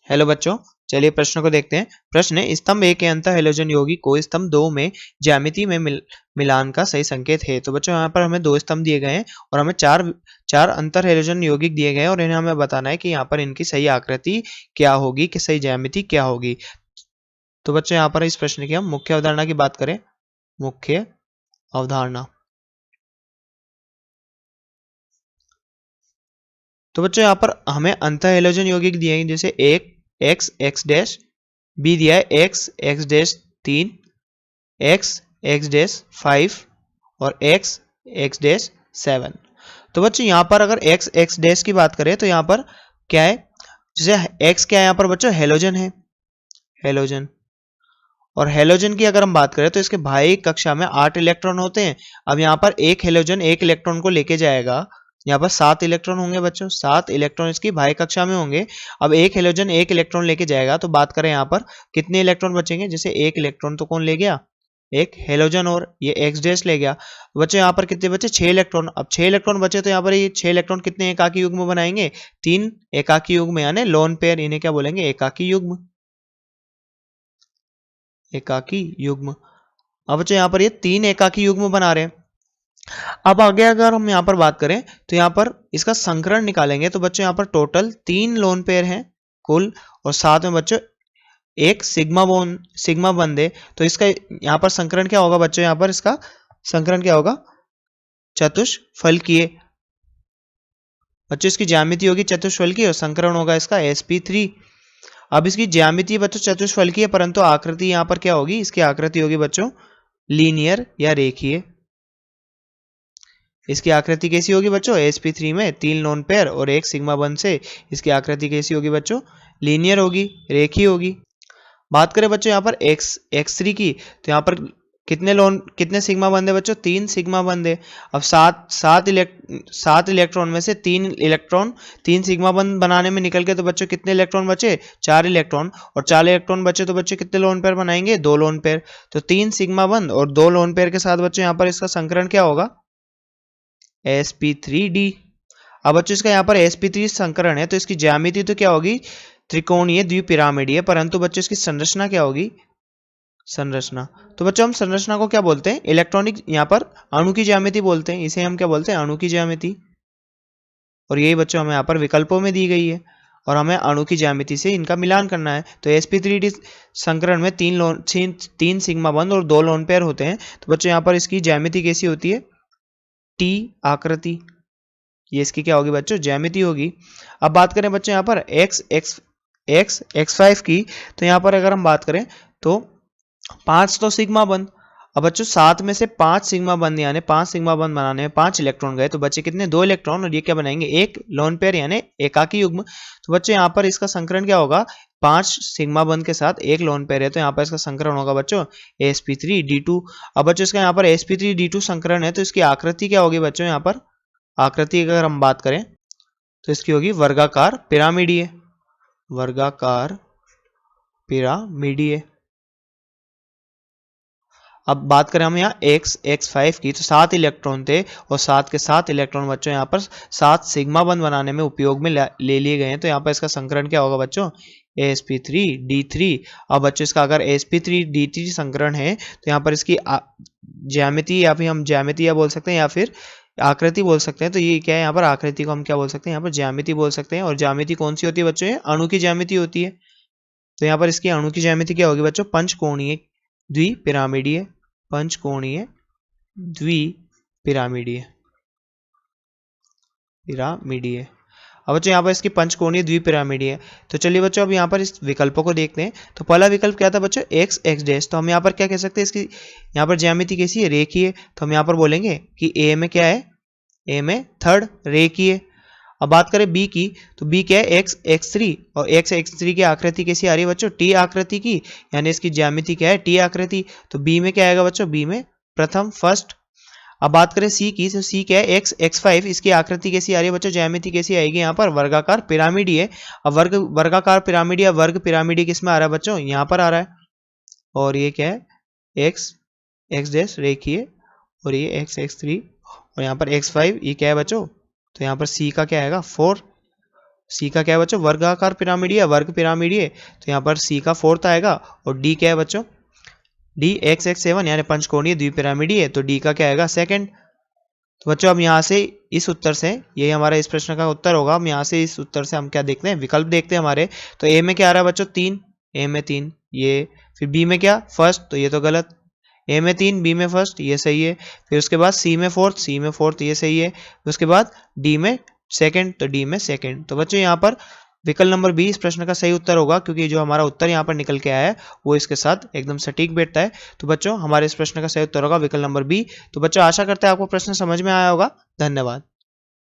Hello बच्चों, चलिए प्रश्न को देखते हैं। प्रश्न है, स्तंभ ए के अंत हैलोजन यौगी को स्तंभ 2 में ज्यामिति में मिलान का सही संकेत है। तो बच्चों यहाँ पर हमें दो स्तंभ दिए गए हैं और हमें चार अंतर हैलोजन यौगिक दिए गए हैं और इन्हें हमें बताना है कि यहाँ पर इनकी सही आकृति क्या होगी, कि सही ज्यामिति क्या होगी। तो बच्चों यहाँ पर इस प्रश्न की हम मुख्य अवधारणा की बात करें। मुख्य अवधारणा, तो बच्चों यहाँ पर हमें अंत हैलोजन यौगिक दिए हैं, जैसे एक एक्स एक्स डैश, बी दिया है x x dash 3, x x dash 5 और एक्स एक्स डैश 7। तो बच्चों यहाँ पर अगर एक्स एक्स डैश की बात करें तो यहाँ पर क्या है, जैसे एक्स क्या है यहाँ पर बच्चों, हेलोजन है, हेलोजन। और हेलोजन की अगर हम बात करें तो इसके भाई कक्षा में 8 इलेक्ट्रॉन होते हैं। अब यहाँ पर एक हेलोजन एक इलेक्ट्रॉन को लेके जाएगा, यहाँ पर 7 इलेक्ट्रॉन होंगे बच्चों, 7 इलेक्ट्रॉन इसकी भाई कक्षा में होंगे। अब एक हेलोजन एक इलेक्ट्रॉन लेके जाएगा, तो बात करें यहाँ पर कितने इलेक्ट्रॉन बचेंगे, जैसे एक इलेक्ट्रॉन तो कौन ले गया, एक हेलोजन, और ये एक्स डैश ले गया। बच्चों यहाँ पर कितने बचे, 6 इलेक्ट्रॉन। अब 6 इलेक्ट्रॉन बचे तो यहाँ पर ये 6 इलेक्ट्रॉन कितने एकाकी युग्म बनाएंगे, 3 एकाकी युग्म, यानी लोन पेयर। इन्हें क्या बोलेंगे, एकाकी युग्म, एकाकी युग्म। अब बच्चों यहाँ पर ये 3 एकाकी युग्म बना रहे हैं। अब आगे अगर हम यहाँ पर बात करें तो यहाँ पर इसका संकरण निकालेंगे, तो बच्चों यहाँ पर टोटल 3 लोन पेयर हैं कुल, और साथ में बच्चों एक सिग्मा बंद है। तो इसका यहाँ पर संकरण क्या होगा बच्चों, यहाँ पर इसका संकरण क्या होगा, चतुष्फलकीय। बच्चों इसकी ज्यामिति होगी चतुष्फलकीय और संकरण होगा इसका sp3। अब इसकी ज्यामिति बच्चों चतुष्फलकीय, परंतु आकृति यहाँ पर क्या होगी, इसकी आकृति होगी बच्चों लीनियर या रेखीय। इसकी आकृति कैसी होगी बच्चों, sp3 में 3 लोन पेयर और एक सिग्मा बंद से इसकी आकृति कैसी होगी बच्चों, लीनियर होगी, रेखीय होगी। बात करें बच्चों यहाँ पर x3 की, तो यहाँ पर कितने सिग्मा बंद है बच्चों, 3 सिग्मा बंद है। अब सात इलेक्ट्रॉन में से 3 सिग्मा बंद बनाने में निकल गए, तो बच्चों कितने इलेक्ट्रॉन बचे, 4 इलेक्ट्रॉन। और 4 इलेक्ट्रॉन बचे तो बच्चों कितने लोन पेयर बनाएंगे, 2 लोन पेयर। तो 3 सिग्मा बंद और 2 लोन पेयर के साथ बच्चों यहाँ पर इसका संकरण क्या होगा, sp3d। अब बच्चों इसका यहाँ पर sp3 संकरण है, तो इसकी ज्यामिति तो क्या होगी, त्रिकोणीय द्विपिरामिडीय, परंतु बच्चों इसकी संरचना क्या होगी, संरचना। तो बच्चों हम संरचना को क्या बोलते हैं, इलेक्ट्रॉनिक, यहाँ पर अणु की ज्यामिति बोलते हैं, इसे हम क्या बोलते हैं, अणु की ज्यामिति। और यही बच्चों हमें यहाँ पर विकल्पों में दी गई है और हमें अणु की ज्यामिति से इनका मिलान करना है। तो sp3d संकरण में 3 सिग्मा बंद और 2 लोन पेयर होते हैं। तो बच्चों यहाँ पर इसकी ज्यामिति कैसी होती है, टी आकृति, ये इसकी क्या होगी बच्चों, ज्यामिति होगी। अब बात करें बच्चों यहाँ पर x5 की, तो यहाँ पर अगर हम बात करें तो 5 तो सिग्मा बंद। अब बच्चों 7 में से 5 सिग्मा बंद, यानी 5 सिग्मा बंद बनाने में 5 इलेक्ट्रॉन गए, तो बच्चे कितने, 2 इलेक्ट्रॉन, और ये क्या बनाएंगे, एक लोन पेयर यानी एकाकी युग्म। तो बच्चों यहाँ पर इसका संकरण क्या होगा, 5 सिग्मा बंद के साथ एक लोन पेयर है, तो यहाँ पर इसका संकरण होगा बच्चों sp3d2। अब बच्चों इसका यहाँ पर sp3d2 संकरण है, तो इसकी आकृति क्या होगी बच्चों, यहाँ पर आकृति अगर हम बात करें तो इसकी होगी वर्गाकार पिरामिडीय, वर्गाकार पिरामिडीय। अब बात करें हम यहाँ x5 की, तो 7 इलेक्ट्रॉन थे और 7 के 7 इलेक्ट्रॉन बच्चों यहाँ पर 7 सिग्मा बंद बनाने में उपयोग में ले लिए गए हैं। तो यहाँ पर इसका संकरण क्या होगा बच्चों, sp3d3। अब बच्चों इसका अगर sp3d3 संकरण है, तो यहाँ पर इसकी ज्यामिति, या फिर हम ज्यामिति या बोल सकते हैं या फिर आकृति बोल सकते हैं। तो ये क्या है, यहाँ पर आकृति को हम क्या बोल सकते हैं, यहाँ पर ज्यामिति बोल सकते हैं। और ज्यामिति कौन सी होती है बच्चों, ये अणु की ज्यामिति होती है। तो यहाँ पर इसकी अणु की ज्यामिति क्या होगी बच्चों, पंचकोणीय द्विपिरामिडीय, पंचकोणीय द्विपिरामिडीय, पिरामिडीय। अब बच्चों यहाँ पर इसकी पंचकोणीय द्विपिरामिडीय। तो चलिए बच्चों अब यहाँ पर इस विकल्पों को देखते हैं। तो पहला विकल्प क्या था बच्चों, एक्स एक्स डैश। तो हम यहाँ पर क्या कह सकते हैं, इसकी यहाँ पर ज्यामिति कैसी है, रेखीय। तो हम यहाँ पर बोलेंगे कि ए में क्या है, ए में थर्ड रेखीय। अब बात करें बी की, तो बी क्या है, एक्स एक्स थ्री, और एक्स एक्स थ्री की आकृति कैसी आ रही है बच्चों, टी आकृति की, यानी इसकी ज्यामिति क्या है, टी आकृति। तो बी में क्या आएगा बच्चों, बी में प्रथम फर्स्ट। अब बात करें सी की, तो सी क्या है, एक्स एक्स 5, इसकी आकृति कैसी आ रही है बच्चों, ज्यामिति कैसी आएगी, यहाँ पर वर्गाकार पिरामिडी है। अब वर्गाकार पिरामिडी या वर्ग पिरामिडी किस में आ रहा है बच्चों, यहाँ पर आ रहा है। और ये क्या है, एक्स एक्स डैश रेखीय, और ये एक्स एक्स 3, और यहाँ पर x5, ये क्या है बच्चों, तो यहाँ पर सी का क्या आएगा, 4। सी का क्या है बच्चों, वर्गाकार पिरामिड है, वर्ग पिरामिड है, तो यहाँ पर सी का फोर्थ आएगा। और डी क्या है बच्चों, डी एक्स एक्स 7 यानी पंचकोणीय द्विपिरामिडी है, तो डी का क्या आएगा, सेकंड। तो बच्चों अब यहाँ से इस उत्तर से, ये हमारा इस प्रश्न का उत्तर होगा। हम यहाँ से इस उत्तर से हम क्या देखते हैं, विकल्प देखते हैं हमारे। तो ए में क्या आ रहा है बच्चों, 3, ए में 3 ये, फिर बी में क्या फर्स्ट, तो ये तो गलत, ए में 3 बी में फर्स्ट ये सही है, फिर उसके बाद सी में फोर्थ, सी में फोर्थ ये सही है, उसके बाद डी में सेकंड, तो डी में सेकंड। तो बच्चों यहाँ पर विकल्प नंबर बी इस प्रश्न का सही उत्तर होगा, क्योंकि जो हमारा उत्तर यहाँ पर निकल के आया है वो इसके साथ एकदम सटीक बैठता है। तो बच्चों हमारे इस प्रश्न का सही उत्तर होगा विकल्प नंबर बी। तो बच्चों आशा करते हैं आपको प्रश्न समझ में आया होगा। धन्यवाद।